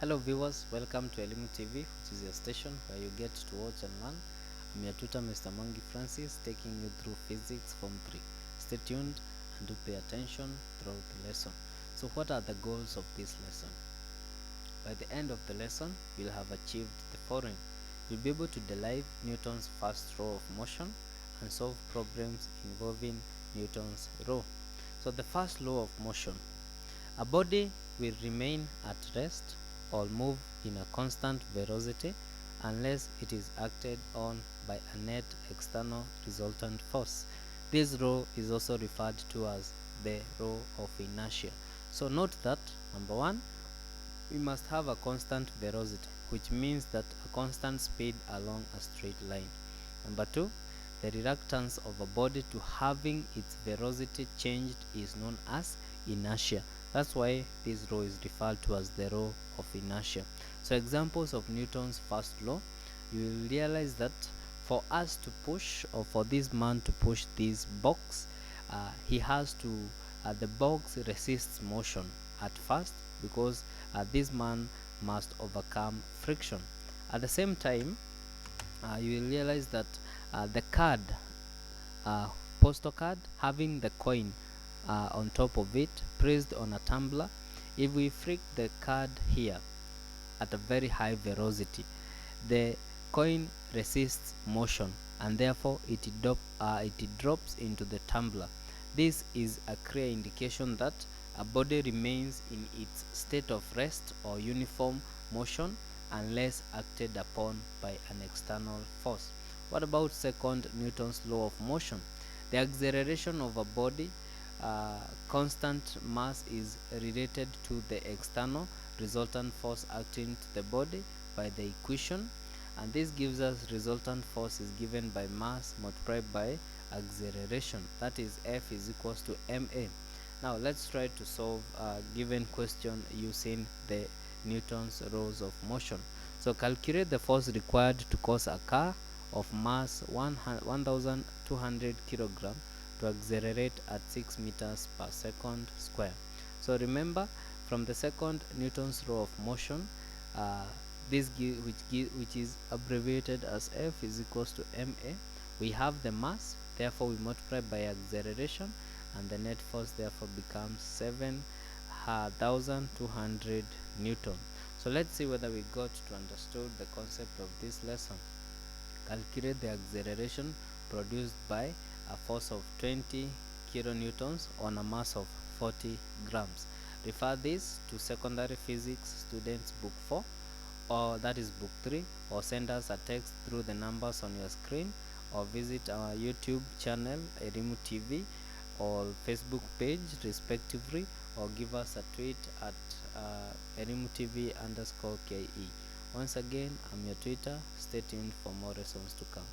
Hello viewers, welcome to Elimu TV, which is your station where you get to watch and learn. I'm your tutor Mr. Mangi Francis, taking you through physics form 3. Stay tuned and do pay attention throughout the lesson. So what are the goals of this lesson? By the end of the lesson, you'll have achieved the following. You'll be able to derive Newton's first law of motion and solve problems involving Newton's law. So the first law of motion. A body will remain at rest or move in a constant velocity unless it is acted on by a net external resultant force. This law is also referred to as the law of inertia. So note that number one, we must have a constant velocity, which means that a constant speed along a straight line. Number two, the reluctance of a body to having its velocity changed is known as inertia. That's why this law is referred to as the law of inertia. So examples of Newton's first law, you will realize that for us to push, or for this man to push this box, he has to the box resists motion at first, because this man must overcome friction. At the same time, you will realize that the card, uh, postal card, having the coin on top of it pressed on a tumbler, if we flick the card here at a very high velocity, the coin resists motion and therefore it drops into the tumbler. This is a clear indication that a body remains in its state of rest or uniform motion unless acted upon by an external force. What about second Newton's law of motion? The acceleration of a body constant mass is related to the external resultant force acting to the body by the equation, and this gives us resultant force is given by mass multiplied by acceleration, that is F is equals to ma. Now let's try to solve a given question using the Newton's laws of motion. So calculate the force required to cause a car of mass 1200 kilogram to accelerate at 6 meters per second square. So remember, from the second Newton's law of motion, which is abbreviated as F is equals to ma, we have the mass, therefore we multiply by acceleration, and the net force therefore becomes 7,200 Newton. So let's see whether we got to understood the concept of this lesson. Calculate the acceleration produced by a force of 20 kilonewtons on a mass of 40 grams. Refer this to secondary physics students book 4, or that is book 3, or send us a text through the numbers on your screen, or visit our YouTube channel Elimu TV or Facebook page respectively, or give us a tweet at Elimu TV _KE. Once again, I'm your Twitter. Stay tuned for more lessons to come.